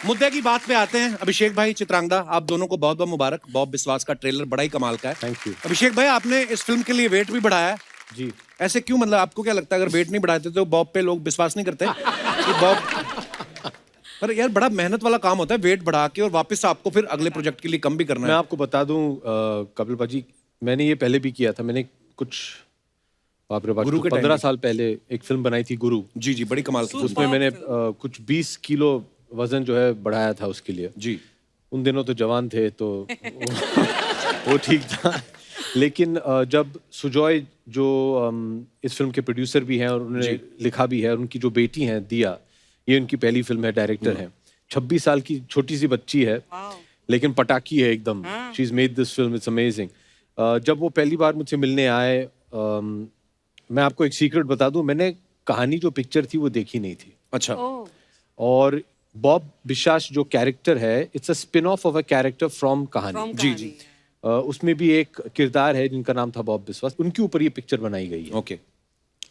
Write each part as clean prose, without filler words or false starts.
मुद्दे की बात पे आते हैं। अभिषेक भाई, चित्रांगदा, आप दोनों को बहुत बहुत मुबारक। बॉब बिस्वास का ट्रेलर बड़ा ही कमाल का है। Thank you. अभिषेक भाई, आपने इस फिल्म के लिए वेट भी बढ़ाया है जी। ऐसे क्यों? मतलब आपको क्या लगता है अगर वेट नहीं बढ़ाते तो बॉब पे लोग विश्वास नहीं करते कि बॉब? पर यार बड़ा मेहनत वाला काम होता है वेट बढ़ा के और वापस आपको फिर अगले प्रोजेक्ट के लिए कम भी करना मैं है। आपको बता दूं कपिल भाजी, मैंने ये पहले भी किया था। मैंने कुछ बाप रे बाप, गुरु के टाइम 15 पे। साल पहले एक फिल्म बनाई थी, गुरु। जी जी, बड़ी कमाल की फिल्म। उसमें मैंने कुछ 20 किलो वजन जो है बढ़ाया था उसके लिए। जी। उन दिनों तो जवान थे तो वो ठीक था। लेकिन जब सुजॉय जो इस फिल्म के प्रोड्यूसर भी हैं और उन्होंने लिखा भी है, और उनकी जो बेटी हैं दिया, ये उनकी पहली फिल्म है, डायरेक्टर हैं। 26 साल की छोटी सी बच्ची है, लेकिन पटाखी है एकदम। She is made this film, it's amazing. जब वो पहली बार मुझसे मिलने आए, मैं आपको एक सीक्रेट बता दूं, मैंने कहानी जो पिक्चर थी वो देखी नहीं थी। अच्छा। और बॉब बिशास जो कैरेक्टर है, it's a spin of a character from कहानी। जी जी। उसमें भी एक किरदार है जिनका नाम था बॉब बिस्वास, उनके ऊपर ये पिक्चर बनाई गई है। ओके।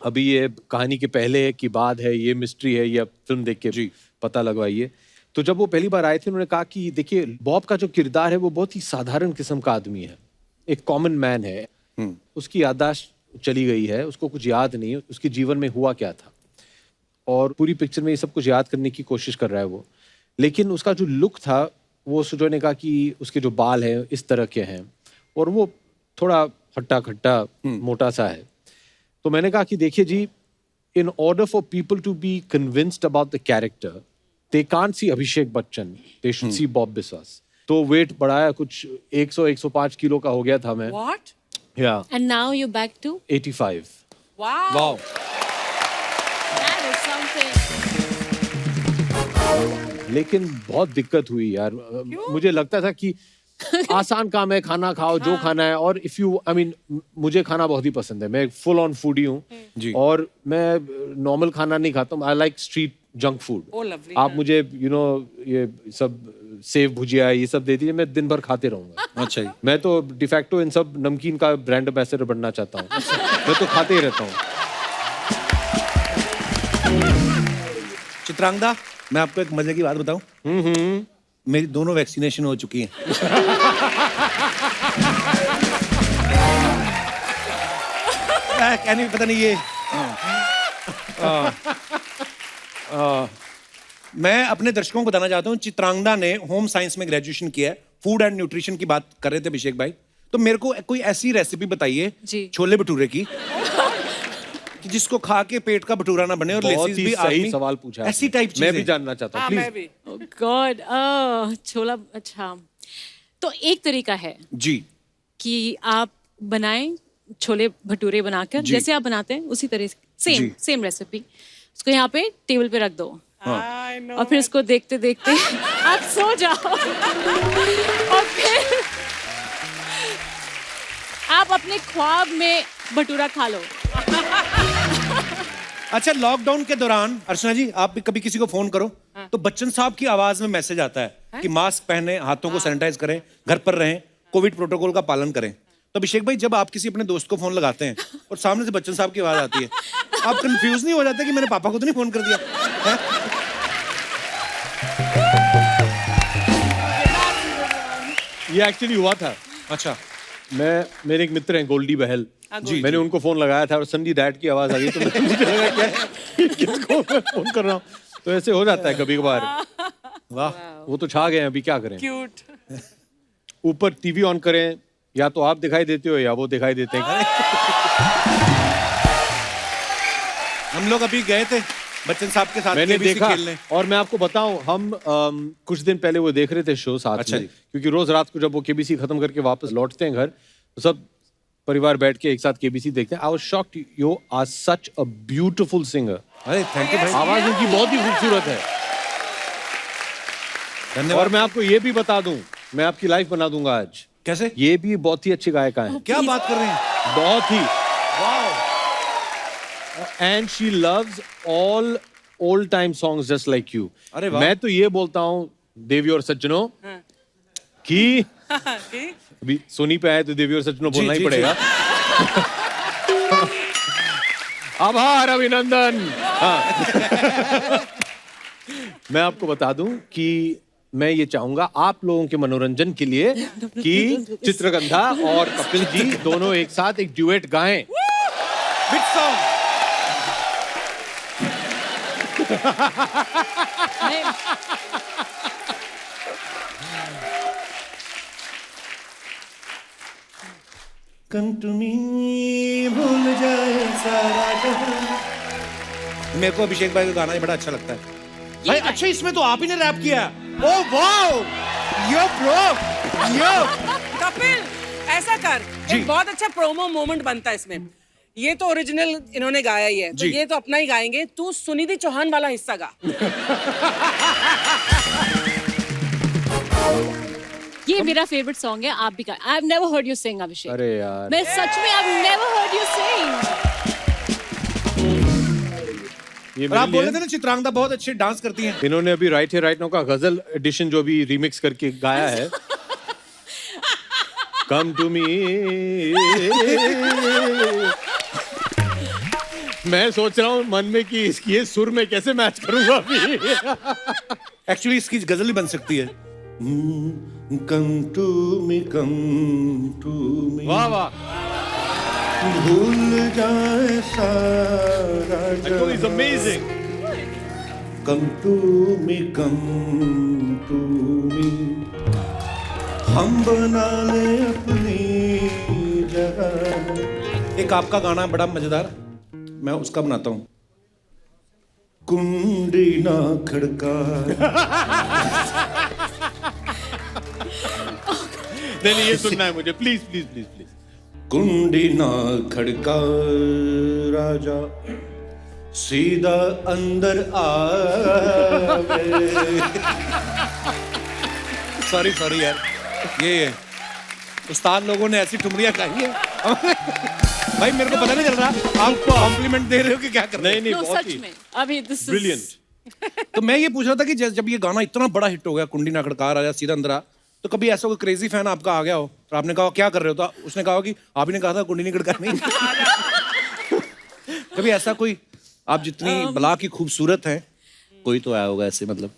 अभी ये कहानी के पहले है कि बाद है, ये मिस्ट्री है, ये आप फिल्म देख के पता लगवाइए। तो जब वो पहली बार आए थे, उन्होंने कहा कि देखिए, बॉब का जो किरदार है वो बहुत ही साधारण किस्म का आदमी है, एक कॉमन मैन है। उसकी याददाश्त चली गई है, उसको कुछ याद नहीं है उसके जीवन में हुआ क्या था, और पूरी पिक्चर में ये सब कुछ याद करने की कोशिश कर रहा है वो। लेकिन उसका जो लुक था, वो सुजॉय ने कहा कि उसके जो बाल हैं इस तरह के हैं और वो थोड़ा हट्टा खट्टा मोटा सा है। तो मैंने कहा कि देखिए जी, in order for people to be convinced about the character, they can't see Abhishek Bachchan, they should see Bob Biswas. तो वेट बढ़ाया, कुछ 100-105 किलो का हो गया था मैं। What? या And now you're back to? 85। Wow. Wow. That is something. लेकिन बहुत दिक्कत हुई यार। मुझे लगता था कि आसान काम है, खाना खाओ जो खाना है। और इफ यू आई मीन, मुझे खाना बहुत ही पसंद है, मैं फुल ऑन फूडी हूँ। जी। और मैं नॉर्मल खाना नहीं खाता हूँ, I like street junk food. Oh, lovely. आप मुझे ये सब सेव भुजिया ये सब दे दीजिए, मैं दिन भर खाते रहूंगा। अच्छा जी। मैं तो डिफैक्टो इन सब नमकीन का ब्रांड एम्बेसडर बनना चाहता हूँ। मैं तो खाते ही रहता हूँ। चित्रांगदा, मैं आपको एक मजे की बात बताऊं। मेरी दोनों वैक्सीनेशन हो चुकी हैं। क्या नहीं, पता नहीं ये। मैं अपने दर्शकों को बताना चाहता हूँ, चित्रांगदा ने होम साइंस में ग्रेजुएशन किया है। फूड एंड न्यूट्रिशन की बात कर रहे थे अभिषेक भाई, तो मेरे को कोई ऐसी रेसिपी बताइए जी। छोले भटूरे की कि जिसको खा के पेट का भटूरा ना बने और बहुत लेसिस ही भी सही आदमी सवाल पूछा ऐसी आपने। टाइप मैं भी चीजें। जानना चाहता हूँ, हाँ, प्लीज। मैं भी। Oh God. छोला, अच्छा। तो एक तरीका है जी कि आप बनाएं छोले भटूरे बनाकर, जी। जैसे आप बनाते हैं उसी तरह से, जी। Same recipe. उसको यहाँ पे टेबल पे रख दो I know. और फिर उसको देखते देखते आप सो जाओ और फिर आप अपने ख्वाब में भटूरा खा लो। अच्छा, लॉकडाउन के दौरान अर्चना जी, आप भी कभी किसी को फोन करो तो बच्चन साहब की आवाज में मैसेज आता है कि मास्क पहने, हाथों को सैनिटाइज करें, घर पर रहें, कोविड प्रोटोकॉल का पालन करें। तो अभिषेक भाई, जब आप किसी अपने दोस्त को फोन लगाते हैं और सामने से बच्चन साहब की आवाज आती है, आप कंफ्यूज नहीं हो जाते कि मैंने पापा को तो नहीं फोन कर दिया है? ये एक्चुअली हुआ था। अच्छा। मेरे एक मित्र हैं गोल्डी बहल, जी, मैंने उनको फोन लगाया था और संडी डैड की आवाज आ गई, तो मुझे लगा क्या किसको मैं फोन कर रहा हूँ। तो ऐसे हो जाता है कभी कभार। वाह। वो तो छा गए हैं, अभी क्या करें। Cute. ऊपर टीवी ऑन करें, या तो आप दिखाई देते हो या वो दिखाई देते हैं। हम लोग अभी गए थे बच्चन साहब के साथ मैंने KBC देखा, खेलने। और मैं आपको बताऊं, हम कुछ दिन पहले वो देख रहे थे शो साथ अच्छा में, जी। क्योंकि रोज रात को जब वो केबीसी खत्म करके वापस लौटते हैं घर, तो सब परिवार बैठ के एक साथ केबीसी देखते हैं। I was shocked, you are such a beautiful singer. अरे थैंक यू भाई, आवाज उनकी बहुत ही खूबसूरत है। धन्यवाद। और मैं आपको ये भी बता दूं, मैं आपकी लाइफ बना दूंगा आज। कैसे? ये भी बहुत ही अच्छी गायिका है, क्या बात कर रहे हैं? बहुत ही। वाह। And she loves all old time songs just like you. अरे वाह। मैं तो ये बोलता हूँ देवी और सज्जनों कि Okay. अभी सोनी पे आए तो देवी और सज्जनों बोलना ही जी, पड़ेगा। आभार अभिनंदन। हाँ। मैं आपको बता दूं कि मैं ये चाहूंगा आप लोगों के मनोरंजन के लिए कि चित्रगंधा और कपिल जी दोनों एक साथ एक ड्यूएट गाएं। Which song? Come to me, भूल जाए सारा जहां। मेरे को अभिषेक भाई का गाना ही बड़ा अच्छा लगता है भाई। अच्छा, इसमें तो आप ही ने रैप किया। ओह वाओ, यो ब्रो, यो। कपिल ऐसा कर, एक बहुत अच्छा प्रोमो मोमेंट बनता है इसमें। ये तो ओरिजिनल इन्होंने गाया ही है, तो ये तो अपना ही गाएंगे। तू सुनिधि चौहान वाला हिस्सा गा। ये मेरा फेवरेट सॉन्ग है, आप भी गा। I have never heard you sing Abhishek. अरे यार, मैं सच में I have never heard you sing. ये और आप मेरे बोल लिए रहे थे ना चित्रांगदा बहुत अच्छे डांस करती हैं। इन्होंने अभी राइट है राइट नाउ का गजल एडिशन जो भी रीमिक्स करके गाया है। Come to me. मैं सोच रहा हूँ मन में कि इसकी ये सुर में कैसे मैच करूंगा अभी। एक्चुअली इसकी गजल ही बन सकती है। Come to me, come to मी, वाह वाह, भूल जाए सारा it's amazing. Come to me, come to me, हम बना ले अपनी जगह। एक आपका गाना है बड़ा मजेदार, मैं उसका बनाता हूँ। कुंडी ना खड़का। नहीं ये सुनना है मुझे, प्लीज प्लीज प्लीज प्लीज। कुंडी ना खड़का राजा, सीधा अंदर आवे। सॉरी सॉरी यार, ये उस्ताद लोगों ने ऐसी ठुमरियां खाई है। भाई मेरे को पता नहीं चल रहा आप कॉम्प्लीमेंट दे रहे हो कि क्या कर रहे हो। नहीं नो बहुत सच ही में अभी दिस ब्रिलियंट। तो मैं ये पूछ रहा था कि जब ये गाना इतना बड़ा हिट हो गया, कुंडी ना खड़का राजा सीधा अंदर आ, तो कभी ऐसा कोई क्रेजी फैन आपका आ गया हो और आपने कहा क्या कर रहे हो, तो उसने कहा कि आप ही ने कहा था कुंडी नहीं खड़कानी। कभी ऐसा कोई, आप जितनी बला की खूबसूरत हैं, कोई तो आया होगा ऐसे, मतलब।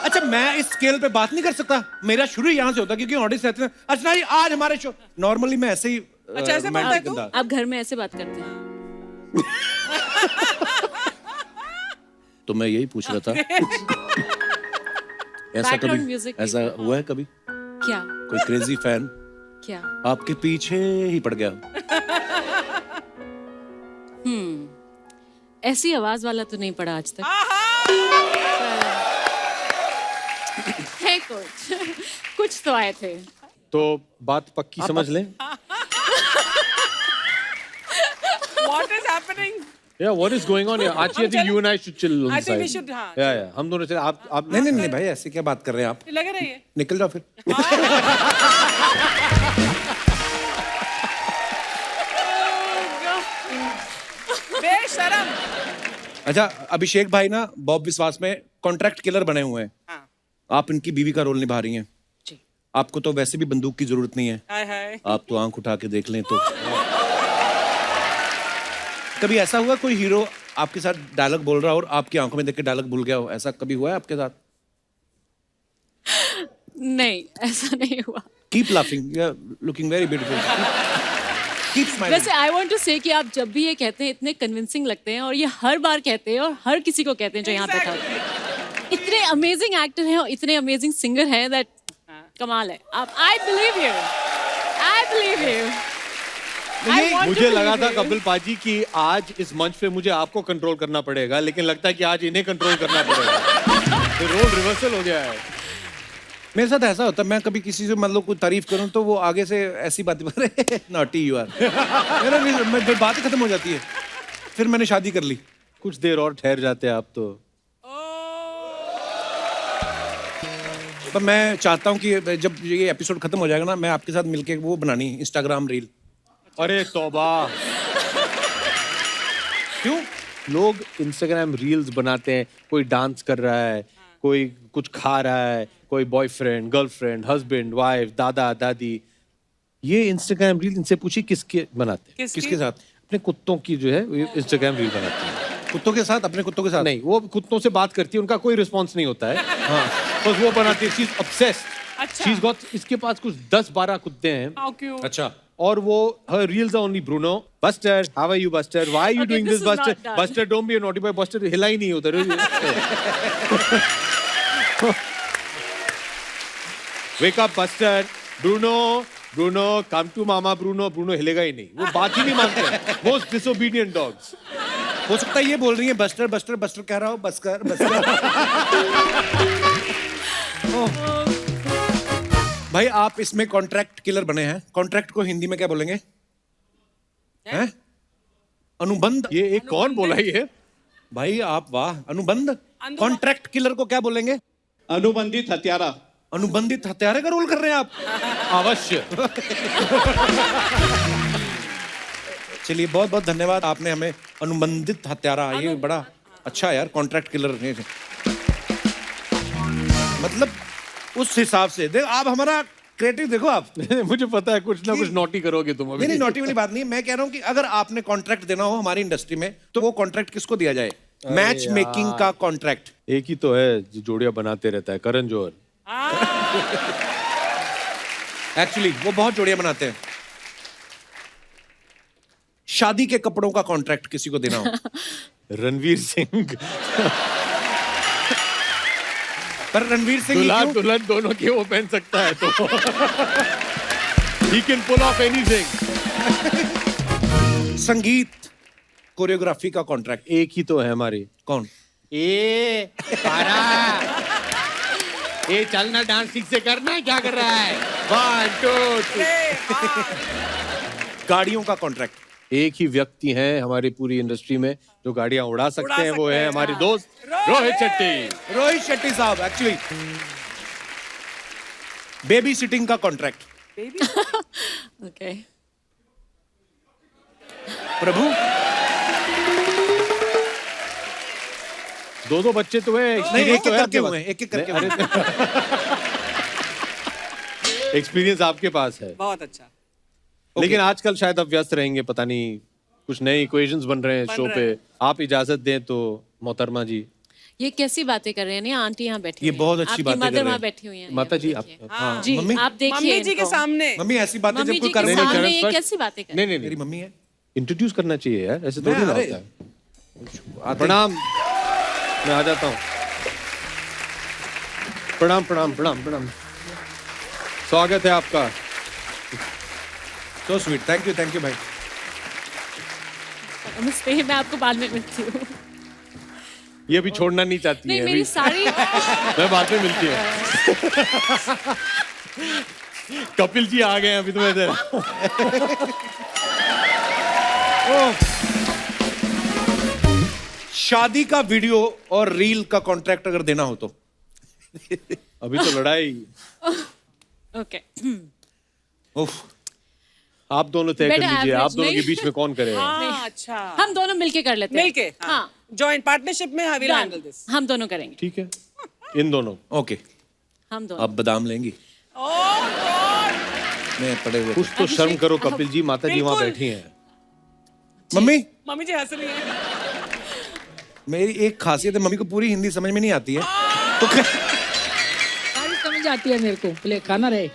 अच्छा, मैं इस स्केल पे बात नहीं कर सकता, मेरा शुरू यहाँ से होता क्योंकि ऑडियंस रहते हैं। अच्छा जी, आज हमारे शो नॉर्मली मैं ऐसे ही अच्छा, ऐसे बोलता है तू? आप घर में ऐसे बात करते हैं। तो मैं यही पूछ रहा था। ऐसा Background कभी music ऐसा हुआ है कभी क्या कोई क्रेजी फैन क्या? आपके पीछे ही पड़ गया? ऐसी आवाज वाला तो नहीं पड़ा आज तक। है कुछ तो आए थे। तो बात पक्की समझ लें। What is happening? Yeah, what is going on here? Archie, I think you and I should chill on I the think we side. should, हाँ, Yeah, yeah. हम दोनों चले। आप नहीं नहीं नहीं भाई, ऐसे क्या बात कर रहे हैं आप? लग रही है। निकल जाओ फिर। बेशरम। अच्छा, अभिषेक भाई ना बॉब विश्वास में कॉन्ट्रैक्ट किलर बने हुए हैं। हाँ। आप इनकी बीवी का रोल निभा रही हैं। जी। आपको तो वैसे भी बंदूक की जरूरत नहीं है, हाय हाय। आप तो आंख उठा के देख लें तो। कभी ऐसा हुआ कोई हीरो आपके साथ डायलॉग बोल रहा हो और आपकी आंखों में देख के डायलॉग भूल गया हो, ऐसा कभी हुआ है आपके साथ? नहीं, ऐसा नहीं हुआ। Keep laughing, you are looking very beautiful. Keep smiling. वैसे आई वांट टू से कि आप जब भी ये कहते हैं इतने कन्विंसिंग लगते हैं, और ये हर बार कहते हैं और हर किसी को कहते हैं जो यहाँ पे था। इतने अमेजिंग एक्टर हैं और इतने अमेजिंग सिंगर हैं, दैट कमाल है। आप I believe you, I believe you. मुझे लगा था कपिल पाजी कि आज इस मंच पे मुझे आपको कंट्रोल करना पड़ेगा, लेकिन लगता है कि आज इन्हें कंट्रोल करना पड़ेगा। तो रोल रिवर्सल हो गया है। मेरे साथ ऐसा होता है, मैं कभी किसी से मतलब कोई तारीफ करूं तो वो आगे से ऐसी बात करे, नॉटी यू आर। मेरी बात ही खत्म हो जाती है। फिर मैंने शादी कर ली। कुछ देर और ठहर जाते आप तो। पर मैं चाहता हूं कि जब ये एपिसोड खत्म हो जाएगा ना, मैं आपके साथ मिलके वो बनानी इंस्टाग्राम रील। अरे तौबा। क्यों? लोग इंस्टाग्राम रील्स बनाते हैं, कोई डांस कर रहा है, कोई कुछ खा रहा है, कोई बॉयफ्रेंड, गर्लफ्रेंड, हस्बैंड, वाइफ, दादा, दादी। ये इंस्टाग्राम रील इनसे पूछिए किसके बनाते हैं? किसके साथ? अपने कुत्तों की जो है इंस्टाग्राम रील बनाते हैं। कुत्तों के साथ, अपने कुत्तों के साथ? नहीं, वो कुत्तों से बात करती है, उनका कोई रिस्पॉन्स नहीं होता है। हाँ, बस वो बनाती है, शी इज ऑब्सेस्ड। अच्छा। शी इज गॉट, इसके पास कुछ 10-12 कुत्ते हैं। How cute. अच्छा। और वो her reels are only Bruno, Buster, how are you Buster? Why are you Okay, doing this this is Buster? not done. Buster, don't be a naughty boy. Buster हिला ही नहीं उधर। Wake up Buster, Bruno, Bruno, come to mama Bruno, Bruno हिलेगा ही नहीं, वो बात ही नहीं मानते। Most disobedient dogs. हो सकता है ये बोल रही है बस्टर बस्टर बस्टर कह रहा हो, बस्कर बस्कर। भाई आप इसमें कॉन्ट्रैक्ट किलर बने हैं। कॉन्ट्रैक्ट को हिंदी में क्या बोलेंगे? हैं? अनुबंध। ये एक कौन बोला ये? भाई आप वाह, अनुबंध। अनुबंध। कॉन्ट्रैक्ट किलर को क्या बोलेंगे? अनुबंधित हत्यारा। अनुबंधित हत्यारे का रोल कर रहे हैं आप? अवश्य। चलिए बहुत बहुत धन्यवाद, आपने हमें अनुबंधित हत्यारा, ये बड़ा अच्छा यार, कॉन्ट्रैक्ट किलर। मतलब उस हिसाब से देख, आप हमारा क्रिएटिव देखो आप। मुझे पता है कुछ ना कुछ नोटी करोगे तुम अभी। नहीं नोटी वाली बात नहीं है, मैं कह रहा हूँ कि अगर आपने कॉन्ट्रैक्ट देना हो हमारी इंडस्ट्री में तो वो कॉन्ट्रैक्ट किसको दिया जाए? मैच मेकिंग का कॉन्ट्रैक्ट। एक ही तो है जो जोड़ियां बनाते रहता है, करण जौहर। एक्चुअली वो बहुत जोड़ियां बनाते हैं। शादी के कपड़ों का कॉन्ट्रैक्ट किसी को देना हो? रणवीर सिंह। पर रणवीर सिंह ही दुल्हा क्यों? दुल्हन दोनों के वो पहन सकता है तो। He can pull off anything. संगीत कोरियोग्राफी का कॉन्ट्रैक्ट एक ही तो है हमारी। कौन? ए पारा, ए चलना डांस ठीक से करना है, क्या कर रहा है? 1 2 3। गाड़ियों का कॉन्ट्रैक्ट। एक ही व्यक्ति हैं हमारी पूरी इंडस्ट्री में जो गाड़ियां उड़ा सकते हैं, वो सकते है हैं, हमारे हाँ। दोस्त रोहित शेट्टी। रोहित शेट्टी साहब। एक्चुअली बेबी सिटिंग का कॉन्ट्रैक्ट। Okay. प्रभु 2 बच्चे तो है। नहीं, एक एक करके हुए हैं, एक एक करके हुए हैं। एक्सपीरियंस आपके पास है, बहुत अच्छा। लेकिन आजकल शायद आप व्यस्त रहेंगे, पता नहीं कुछ नए इक्वेशंस बन रहे हैं शो पे। आप इजाजत दें तो मोहतरमा जी। ये कैसी बातें कर रहे हैं? नहीं, आंटी यहाँ बैठी ये हुई हैं। बहुत अच्छी आपकी बातें कर मदर रहे वहाँ हैं। बैठी हुई हैं। माता जी आप हाँ, जी मम्मी आप देखिए मम्मी जी के इनको। सामने। मम्मी ऐसी बातें मम्मी जब कोई जी कर के रहे हैं। सामने चरण ये स्पर्श। कैसी बातें कर रहे नहीं नहीं मेरी नहीं, मम्मी है। इंट्रोड्यूस करना चाहिए यार, ऐसे थोड़ी मैं- ना अरे, होता है। आते- प्रणाम, मैं आ जाता हूँ। प्रणाम प्रणाम प्रणाम प्रणाम, स्वागत है आपका। So sweet, थैंक यू भाई। हैं? नमस्ते, मैं आपको बाद में मिलती हूँ। ये भी छोड़ना नहीं चाहती नहीं, है मेरी अभी। सारी मैं बाद में मिलती हूँ। कपिल जी आ गए हैं अभी, तुम्हें इधर। शादी का वीडियो और रील का कॉन्ट्रैक्ट अगर देना हो तो? अभी तो लड़ाई ओके। उफ, आप दोनों तय कर Better लीजिए, आप average, दोनों के नहीं? बीच में कौन करेगा। हाँ, अच्छा। हम दोनों मिलके कर लेते हैं। मिलके हाँ, जॉइंट पार्टनरशिप में आई विल हैंडल दिस। हम दोनों करेंगे। ठीक है, इन दोनों। ओके। हम दोनों। अब बादाम लेंगी? मैं पड़े हुए। कुछ तो शर्म करो कपिल जी, माता जी वहाँ बिल्कुल। बैठी हैं। मम्मी मम्मी जी हंस रही हैं। मेरी एक खासियत है, मम्मी को पूरी हिंदी समझ में नहीं आती है तो सारी समझ आती है मेरे को, भले खाना रहे।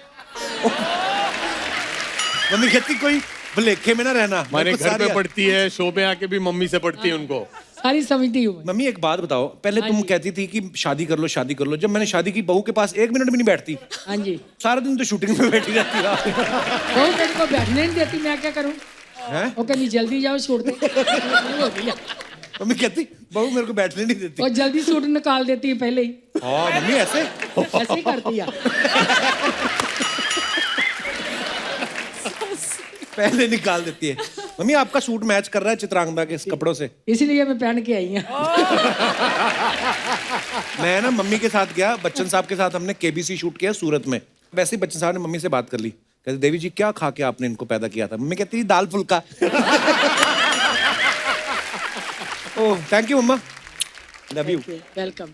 मम्मी कहती कोई भलेखे में ना रहना। हमारे मेरे को घर सारी पे पढ़ती है, शो पे आके भी मम्मी से पढ़ती है उनको। सारी समझती हूँ मैं। मम्मी एक बात बताओ, पहले तुम कहती थी कि शादी कर लो शादी कर लो, जब मैंने शादी की बहू के पास 1 मिनट भी नहीं बैठती, हाँ जी, सारा दिन तो शूटिंग में बैठी रहती है। वो मेरे को बैठने नहीं देती, मैं क्या करूँ? हैं? वो कहती जल्दी जाओ छोड़ दे। हो गया। मम्मी कहती बहू मेरे को बैठने नहीं देती। और जल्दी सूट निकाल देती है पहले ही, हाँ मम्मी ऐसे ऐसे ही करती है। पहले निकाल देती है। मम्मी आपका सूट मैच कर रहा है चित्रांगदा के इस कपड़ों से। इसलिए मैं पहन के आई हूँ। मैं ना मम्मी के साथ गया, बच्चन साहब के साथ हमने केबीसी शूट किया सूरत में। वैसे ही बच्चन साहब ने मम्मी से बात कर ली, कहते देवी जी क्या खा के आपने इनको पैदा किया था? मम्मी कहती थी दाल फुल्का। ओह थैंक यू मम्मा, लव यू। वेलकम।